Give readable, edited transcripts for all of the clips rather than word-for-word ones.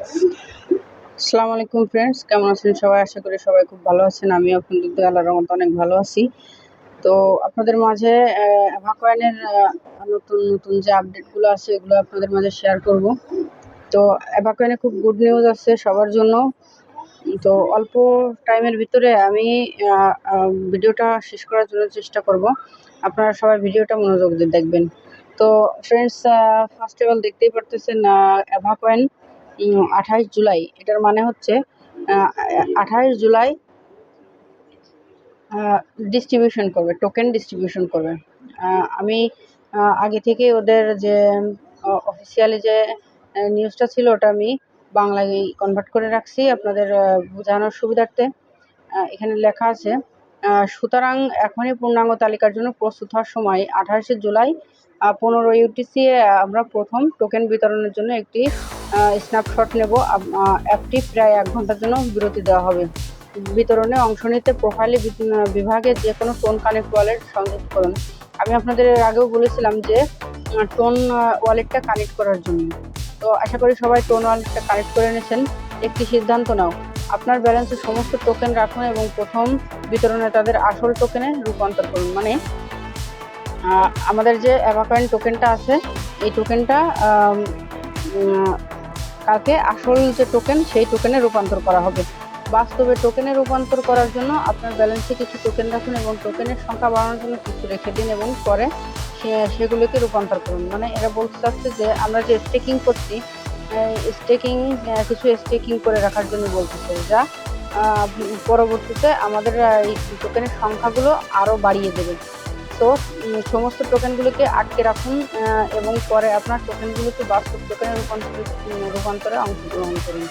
আসসালামু আলাইকুম ফ্রেন্ডস, কেমন আছেন সবাই? আশা করি সবাই খুব ভালো আছেন। আমিও কিন্তু আল্লাহর রহমতে অনেক ভালো আছি। তো আপনাদের মাঝে অ্যাভাকয়েনের নতুন নতুন যে আপডেটগুলো আছে এগুলো আপনাদের মাঝে শেয়ার করব। তো অ্যাভাকয়েনে খুব গুড নিউজ আছে সবার জন্য। তো অল্প টাইমের ভিতরে আমি ভিডিওটা শেষ করার জন্য চেষ্টা করব। আপনারা সবাই ভিডিওটা মনোযোগ দিয়ে দেখবেন। তো ফ্রেন্ডস, ফার্স্ট অফ অল দেখতেই পারতেছেন অ্যাভাকয়েন 28 জুলাই, এটার মানে হচ্ছে 28 জুলাই ডিস্ট্রিবিউশন করবে, টোকেন ডিস্ট্রিবিউশন করবে। আমি আগে থেকে ওদের যে অফিসিয়ালি যে নিউজটা ছিল ওটা আমি বাংলায় কনভার্ট করে রাখছি আপনাদের বোঝানোর সুবিধার্থে। এখানে লেখা আছে, সুতরাং এখনই পূর্ণাঙ্গ তালিকার জন্য প্রস্তুত হওয়ার সময় 28শে জুলাই 15 ইউটিসি আমরা প্রথম টোকেন বিতরণের জন্য একটি স্ন্যাপশট নেব। অ্যাপটি প্রায় 1 ঘন্টার জন্য বিরতি দেওয়া হবে। বিতরণে অংশ নিতে প্রোফাইলে বিভাগে যে কোনো টোন কানেক্ট ওয়ালেট সংযুক্ত করুন। আমি আপনাদের এর আগেও বলেছিলাম যে টোন ওয়ালেটটা কানেক্ট করার জন্য। তো আশা করি সবাই টোন ওয়ালেটটা কানেক্ট করে নিয়েছেন। একটি সিদ্ধান্ত নাও, আপনার ব্যালেন্সে সমস্ত টোকেন রাখুন এবং প্রথম বিতরণে তাদের আসল টোকেনে রূপান্তর করুন। মানে আমাদের যে অ্যাভাকয়েন টোকেনটা আছে এই টোকেনটা কালকে আসল যে টোকেন সেই টোকেনে রূপান্তর করা হবে। বাস্তবে টোকেনে রূপান্তর করার জন্য আপনার ব্যালেন্সে কিছু টোকেন রাখুন এবং টোকেনের সংখ্যা বাড়ানোর জন্য কিছু রেখে দিন এবং পরে সেগুলোকে রূপান্তর করুন। মানে এরা বলতে চাচ্ছে যে আমরা যে স্টেকিং করছি, কিছু স্টেকিং করে রাখার জন্য বলতেছে, যা পরবর্তীতে আমাদের এই টোকেনের সংখ্যাগুলো আরও বাড়িয়ে দেবে। তো সমস্ত টোকেনগুলোকে আটকে রাখুন এবং পরে আপনার টোকেনগুলোকে বাস্তব টোকেনে রূপান্তরে অংশগ্রহণ করুন।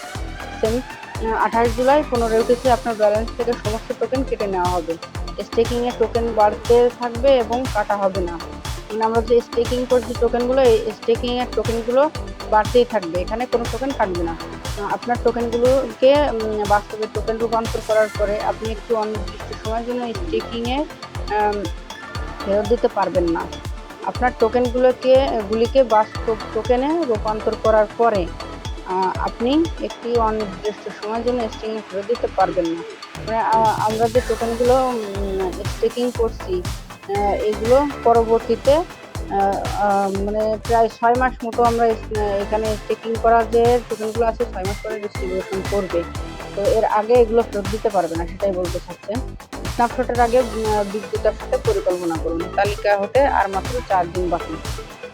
সেম 28 জুলাই 15 ইউটিসি আপনার ব্যালেন্স থেকে সমস্ত টোকেন কেটে নেওয়া হবে। স্টেকিংয়ে টোকেন বাড়তে থাকবে এবং কাটা হবে না। আমরা যে স্টেকিং করছি টোকেনগুলো, এই স্টেকিংয়ের টোকেনগুলো বাড়তেই থাকবে, এখানে কোনো টোকেন কাটবে না। আপনার টোকেনগুলোকে বাস্তবে টোকেন রূপান্তর করার পরে আপনি একটু অনির্দিষ্ট সময়ের জন্য স্টেকিংয়ে ফেরত দিতে পারবেন না। আপনার টোকেনগুলিকে বাস্তব টোকেনে রূপান্তর করার পরে আপনি একটি অনির্দিষ্ট সময়ের জন্য স্টেকিং ফেরত দিতে পারবেন না। মানে আমরা যে টোকেনগুলো স্টেকিং করছি এগুলো পরবর্তীতে মানে প্রায় 6 মাস মতো আমরা এখানে স্টেকিং করা যে টোকেনগুলো আছে 6 মাস পরে ডিস্ট্রিবিউশন করবে। তো এর আগে এগুলো ফেরত দিতে পারবে না, সেটাই বলতে চাচ্ছে। স্ন্যাপশটের আগে বিজ্ঞতার সাথে পরিকল্পনা করুন। তালিকা হতে আর মাত্র 4 দিন বাকি।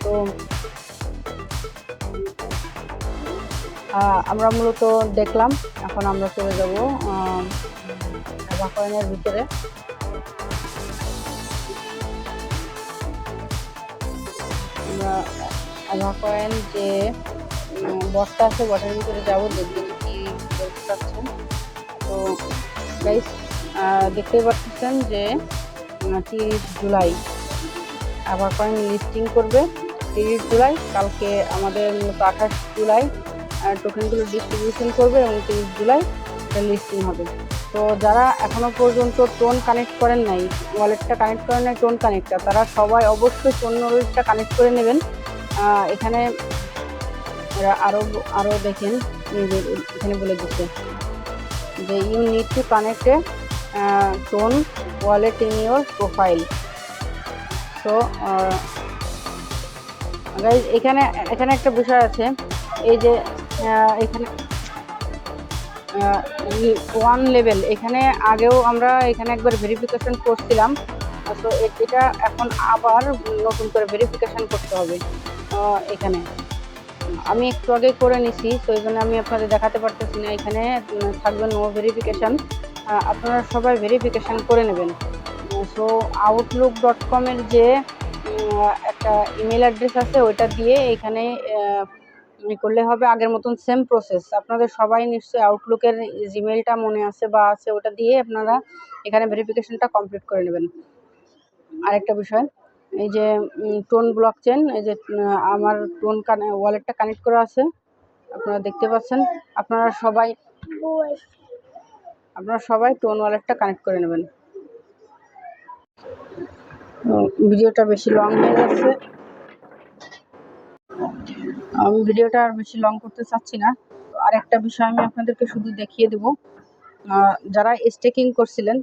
তো আমরা মূলত দেখলাম, এখন আমরা চলে যাব অ্যাভাকয়েনের ভিতরে। আমরা অ্যাভাকয়েন যে বটটা আছে বটের ভিতরে যাবো, দেখবেন কি বলতে চাচ্ছেন। তো গাইস, দেখতেই পাচ্ছেন যে 30 জুলাই অ্যাভাকয়েন লিস্টিং করবে। 30 জুলাই কালকে আমাদের মূলত 28 জুলাই টোকেনগুলো ডিস্ট্রিবিউশন করবে এবং 30 জুলাই এটা লিস্টিং হবে। তো যারা এখনো পর্যন্ত টোন কানেক্ট করেন নাই, ওয়ালেটটা কানেক্ট করেন নাই টোন কানেক্টটা, তারা সবাই অবশ্যই টোন ওয়ালেটটা কানেক্ট করে নেবেন। এখানে আরও দেখেন, এখানে বলে দিচ্ছে যে you need to connect a TON wallet in your profile. So guys, এখানে একটা বিষয় আছে, এই যে এখানে ওয়ান লেভেল, এখানে আগেও আমরা এখানে একবার ভেরিফিকেশন করছিলাম। তো এটা এখন আবার নতুন করে ভেরিফিকেশন করতে হবে। এখানে আমি একটু আগে করে নিছি, তো এই জন্য আমি আপনাদের দেখাতে পারতেছি না। এখানে থাকবে নো ভেরিফিকেশান, আপনারা সবাই ভেরিফিকেশান করে নেবেন। সো outlook.com-এর যে একটা ইমেল অ্যাড্রেস আছে ওইটা দিয়ে এখানে করলে হবে। আগের মতন সেম প্রসেস, আপনাদের সবাই নিশ্চয়ই আউটলুকের জিমেলটা মনে আছে বা আছে, ওটা দিয়ে আপনারা এখানে ভেরিফিকেশনটা কমপ্লিট করে নেবেন। আরেকটা বিষয়, এই যে টোন ব্লকচেন, এই যে আমার টোন ওয়ালেটটা কানেক্ট করা আছে, আপনারা দেখতে পাচ্ছেন। আপনারা সবাই টোন ওয়ালেটটা কানেক্ট করে নেবেন। ভিডিওটা বেশি লং হয়ে যাচ্ছে, আমি ভিডিওটা আর বেশি লং করতে চাচ্ছি না। আরেকটা বিষয় আমি আপনাদেরকে শুধু দেখিয়ে দেব, যারা স্টেকিং করছিলেন,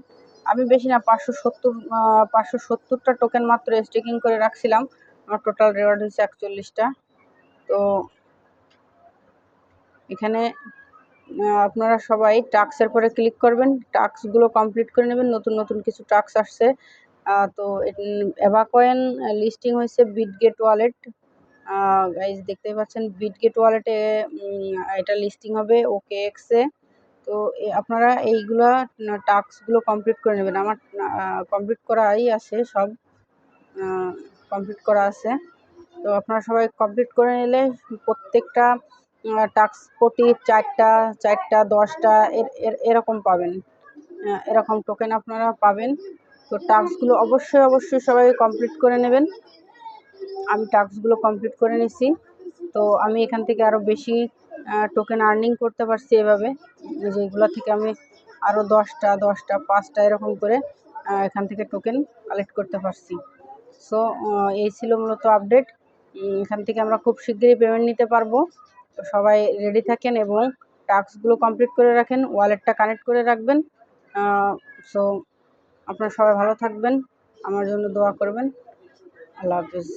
আমি বেশি না 570টা টোকেন মাত্র স্টেকিং করে রাখছিলাম। আমার টোটাল রেওয়ার্ড হচ্ছে 41টা। তো এখানে আপনারা সবাই টাস্কের পরে ক্লিক করবেন, টাস্কগুলো কমপ্লিট করে নেবেন। নতুন নতুন কিছু টাস্ক আসছে। তো এভা কয়েন লিস্টিং হয়েছে বিটগেট ওয়ালেট, গাইজ দেখতেই পাচ্ছেন বিটগেট ওয়ালেটে এটা লিস্টিং হবে OKX এ। তো আপনারা এইগুলা টাস্কগুলো কমপ্লিট করে নেবেন। আমার কমপ্লিট করাই আছে, সব কমপ্লিট করা আছে। তো আপনারা সবাই কমপ্লিট করে নিলে প্রত্যেকটা টাস্ক প্রতি 4টা 10টা এরকম পাবেন, এরকম টোকেন আপনারা পাবেন। তো টাস্কগুলো অবশ্যই সবাই কমপ্লিট করে নেবেন। আমি টাস্কগুলো কমপ্লিট করে নিছি। তো আমি এখান থেকে আরও বেশি টোকেন আর্নিং করতে পারছি এভাবে, যেগুলো থেকে আমি আরও 10টা 5টা এরকম করে এখান থেকে টোকেন কালেক্ট করতে পারছি। সো এই ছিল মূলত আপডেট। এখান থেকে আমরা খুব শিগগিরই পেমেন্ট নিতে পারবো। তো সবাই রেডি থাকেন এবং টাস্কগুলো কমপ্লিট করে রাখেন, ওয়ালেটটা কানেক্ট করে রাখবেন। সো আপনারা সবাই ভালো থাকবেন, আমার জন্য দোয়া করবেন। আল্লাহ হাফিজ।